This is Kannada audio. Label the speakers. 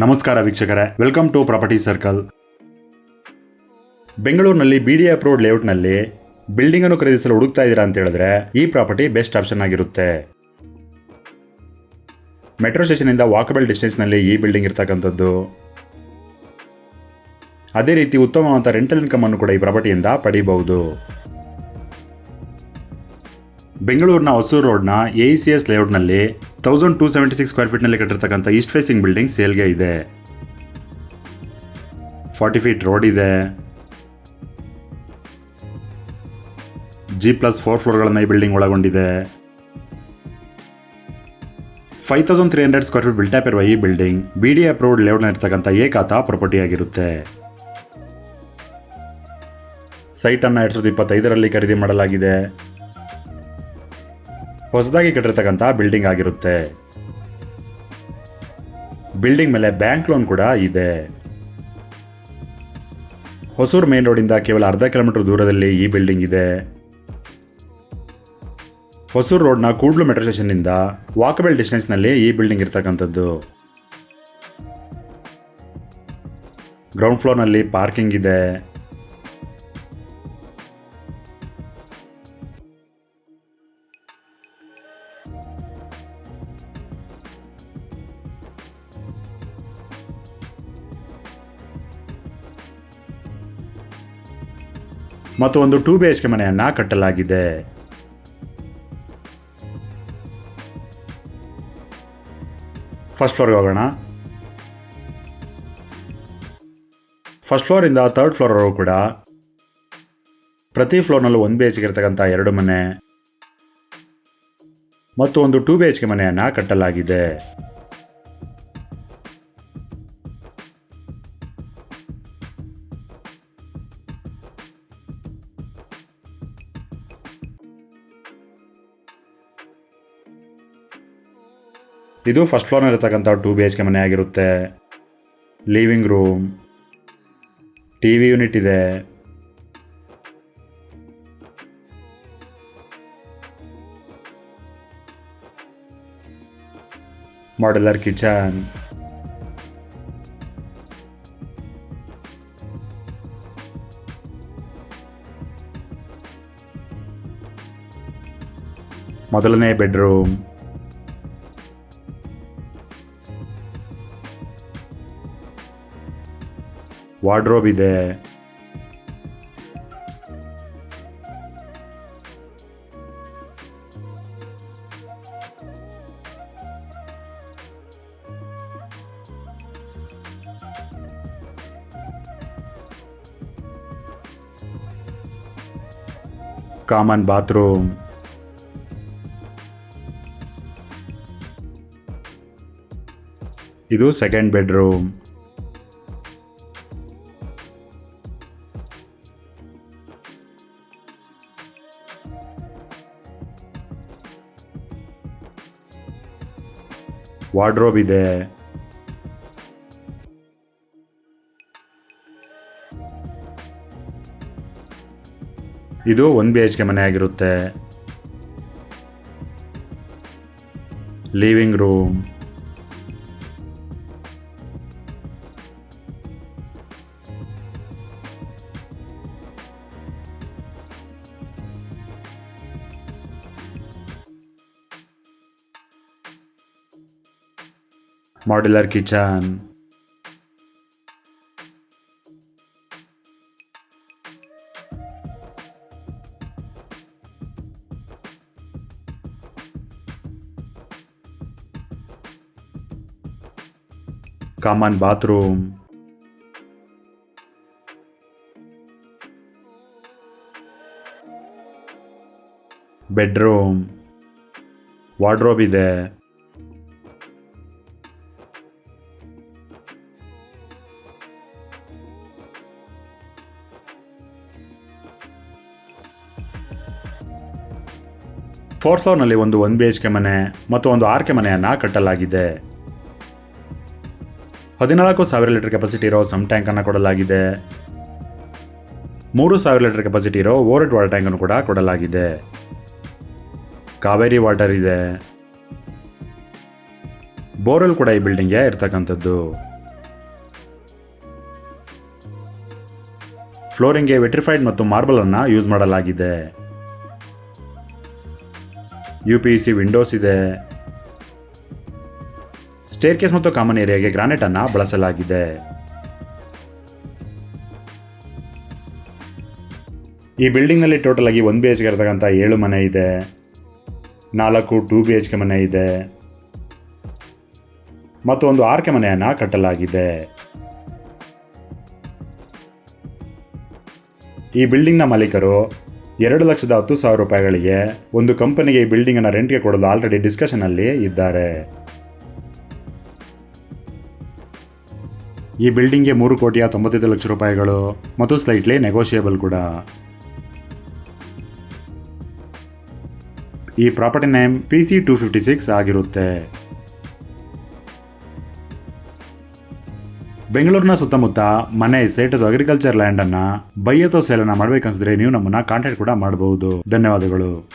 Speaker 1: ನಮಸ್ಕಾರ ವೀಕ್ಷಕರೇ, ವೆಲ್ಕಮ್ ಟು ಪ್ರಾಪರ್ಟಿ ಸರ್ಕಲ್. ಬೆಂಗಳೂರಿನಲ್ಲಿ BDF ರೋಡ್ ಲೇಔಟ್ನಲ್ಲಿ ಬಿಲ್ಡಿಂಗ್ ಅನ್ನು ಖರೀದಿಸಲು ಹುಡುಕ್ತಾ ಇದ್ದೀರಾ ಅಂತ ಹೇಳಿದ್ರೆ ಈ ಪ್ರಾಪರ್ಟಿ ಬೆಸ್ಟ್ ಆಪ್ಷನ್ ಆಗಿರುತ್ತೆ. ಮೆಟ್ರೋ ಸ್ಟೇಷನ್ ಇಂದ ವಾಕಬಲ್ ಡಿಸ್ಟೆನ್ಸ್ ನಲ್ಲಿ ಈ ಬಿಲ್ಡಿಂಗ್ ಇರತಕ್ಕಂಥದ್ದು. ಅದೇ ರೀತಿ ಉತ್ತಮವಾದ ರೆಂಟಲ್ ಇನ್ಕಮ್ ಅನ್ನು ಕೂಡ ಈ ಪ್ರಾಪರ್ಟಿಯಿಂದ ಪಡೆಯಬಹುದು. ಬೆಂಗಳೂರಿನ ಹೊಸೂರು ರೋಡ್ನ AECS ಲೇಔಟ್ನಲ್ಲಿ 1276 ಸ್ಕ್ವೇರ್ ಫೀಟ್ನಲ್ಲಿ ಕಟ್ಟಿರ್ತಕ್ಕಂಥ ಈಸ್ಟ್ ಫೇಸಿಂಗ್ ಬಿಲ್ಡಿಂಗ್ ಸೇಲ್ಗೆ ಇದೆ. 40 ಫೀಟ್ ರೋಡ್ ಇದೆ. G+4 ಫ್ಲೋರ್ಗಳನ್ನು ಈ ಬಿಲ್ಡಿಂಗ್ ಒಳಗೊಂಡಿದೆ. 5300 ಸ್ಕ್ವೇರ್ ಫೀಟ್ ಬಿಲ್ಟ್ ಅಪ್ ಇರುವ ಈ ಬಿಲ್ಡಿಂಗ್ BDF ರೋಡ್ ಲೇಔಟ್ನಲ್ಲಿ ಇರ್ತಕ್ಕಂಥ ಏಕಾತ ಪ್ರಾಪರ್ಟಿ ಆಗಿರುತ್ತೆ. ಸೈಟನ್ನು 2025ರಲ್ಲಿ ಖರೀದಿ ಮಾಡಲಾಗಿದೆ. ಹೊಸದಾಗಿ ಕಟ್ಟಿರ್ತಕ್ಕಂಥ ಬಿಲ್ಡಿಂಗ್ ಆಗಿರುತ್ತೆ. ಬಿಲ್ಡಿಂಗ್ ಮೇಲೆ ಬ್ಯಾಂಕ್ ಲೋನ್ ಕೂಡ ಇದೆ. ಹೊಸೂರು ಮೇನ್ ರೋಡಿಂದ ಕೇವಲ ಅರ್ಧ ಕಿಲೋಮೀಟರ್ ದೂರದಲ್ಲಿ ಈ ಬಿಲ್ಡಿಂಗ್ ಇದೆ. ಹೊಸೂರು ರೋಡ್ನ ಕೂಡ್ಲು ಮೆಟ್ರೋ ಸ್ಟೇಷನ್ನಿಂದ ವಾಕಬಲ್ ಡಿಸ್ಟೆನ್ಸ್ನಲ್ಲಿ ಈ ಬಿಲ್ಡಿಂಗ್ ಇರ್ತಕ್ಕಂಥದ್ದು. ಗ್ರೌಂಡ್ ಫ್ಲೋರ್ನಲ್ಲಿ ಪಾರ್ಕಿಂಗ್ ಇದೆ. ಮತ್ತು ಒಂದು 2 BHK ಮನೆಯನ್ನ ಕಟ್ಟಲಾಗಿದೆ. ಫಸ್ಟ್ ಫ್ಲೋರ್ಗೆ ಹೋಗೋಣ. ಫಸ್ಟ್ ಫ್ಲೋರಿಂದ 3rd ಫ್ಲೋರ್ವರೆಗೂ ಕೂಡ ಪ್ರತಿ ಫ್ಲೋರ್ನಲ್ಲೂ 1 BHK ಇರತಕ್ಕಂಥ 2 ಮನೆ ಮತ್ತು ಒಂದು 2 BHK ಮನೆಯನ್ನ ಕಟ್ಟಲಾಗಿದೆ. ಇದು ಫಸ್ಟ್ ಫ್ಲೋರ್ನಲ್ಲಿ ಇರತಕ್ಕಂಥ 2 BHK ಮನೆ ಆಗಿರುತ್ತೆ. ಲಿವಿಂಗ್ ರೂಮ್, TV ಯೂನಿಟ್ ಇದೆ. ಮಾಡ್ಯುಲರ್ ಕಿಚನ್, ಮೊದಲನೇ ಬೆಡ್ರೂಮ್, ವಾರ್ಡ್ರೋಬ್ ಇದೆ. ಕಾಮನ್ ಬಾತ್ರೂಮ್, ಇದು ಸೆಕೆಂಡ್ ಬೆಡ್ರೂಮ್. ವಾರ್ಡ್ರೋಬ್ ಇದೆ. ಇದು 1 BHK ಮನೆ ಆಗಿರುತ್ತೆ. Living room, modular kitchen, common bathroom, bedroom, wardrobe ಇದೆ. ಫೋರ್ತ್ ಫ್ಲೋರ್ನಲ್ಲಿ ಒಂದು 1 BHK ಮನೆ ಮತ್ತು ಒಂದು RK ಮನೆಯನ್ನು ಕಟ್ಟಲಾಗಿದೆ. 14,000 ಲೀಟರ್ ಕೆಪಾಸಿಟಿ ಇರೋ ಸಮ್ ಟ್ಯಾಂಕನ್ನು ಕೊಡಲಾಗಿದೆ. 3,000 ಲೀಟರ್ ಕೆಪಾಸಿಟಿ ಇರೋ ಓವರ್ಹೆಡ್ ವಾಟರ್ ಟ್ಯಾಂಕನ್ನು ಕೂಡ ಕೊಡಲಾಗಿದೆ. ಕಾವೇರಿ ವಾಟರ್ ಇದೆ. ಬೋರ್ವೆಲ್ ಕೂಡ ಈ ಬಿಲ್ಡಿಂಗ್ಗೆ ಇರ್ತಕ್ಕಂಥದ್ದು. ಫ್ಲೋರಿಂಗ್ಗೆ ವೆಟ್ರಿಫೈಡ್ ಮತ್ತು ಮಾರ್ಬಲ್ ಅನ್ನು ಯೂಸ್ ಮಾಡಲಾಗಿದೆ. UPVC ವಿಂಡೋಸ್ ಇದೆ. ಸ್ಟೇರ್ಕೇಸ್ ಮತ್ತು ಕಾಮನ್ ಏರಿಯಾಗೆ ಗ್ರಾನೈಟ್ ಅನ್ನು ಬಳಸಲಾಗಿದೆ. ಈ ಬಿಲ್ಡಿಂಗ್ನಲ್ಲಿ ಟೋಟಲ್ ಆಗಿ 1 BHK ಇರತಕ್ಕಂಥ 7 ಮನೆ ಇದೆ. 4 2 BHK ಮನೆ ಇದೆ ಮತ್ತು ಒಂದು RK ಮನೆಯನ್ನು ಕಟ್ಟಲಾಗಿದೆ. ಈ ಬಿಲ್ಡಿಂಗ್ನ ಮಾಲೀಕರು 2,10,000 ರೂಪಾಯಿಗಳಿಗೆ ಒಂದು ಕಂಪನಿಗೆ ಈ ಬಿಲ್ಡಿಂಗನ್ನು ರೆಂಟ್ಗೆ ಕೊಡಲು ಆಲ್ರೆಡಿ ಡಿಸ್ಕಷನಲ್ಲಿ ಇದ್ದಾರೆ. ಈ ಬಿಲ್ಡಿಂಗ್ಗೆ 3,95,00,000 ರೂಪಾಯಿಗಳು ಮತ್ತು ಸ್ಲೈಟ್ಲಿ ನೆಗೋಷಿಯೇಬಲ್ ಕೂಡ. ಈ ಪ್ರಾಪರ್ಟಿ ನೇಮ್ PC 256 ಆಗಿರುತ್ತೆ. ಬೆಂಗಳೂರಿನ ಸುತ್ತಮುತ್ತ ಮನೆ, ಸೈಟ್ ಅಥವಾ ಅಗ್ರಿಕಲ್ಚರ್ ಲ್ಯಾಂಡ್ ಅನ್ನ ಬೈ ಅಥವಾ ಸೇಲ್ ಅನ್ನ ಮಾಡಬೇಕನ್ಸಿದ್ರೆ ನೀವು ನಮ್ಮನ್ನ ಕಾಂಟ್ಯಾಕ್ಟ್ ಕೂಡ ಮಾಡಬಹುದು. ಧನ್ಯವಾದಗಳು.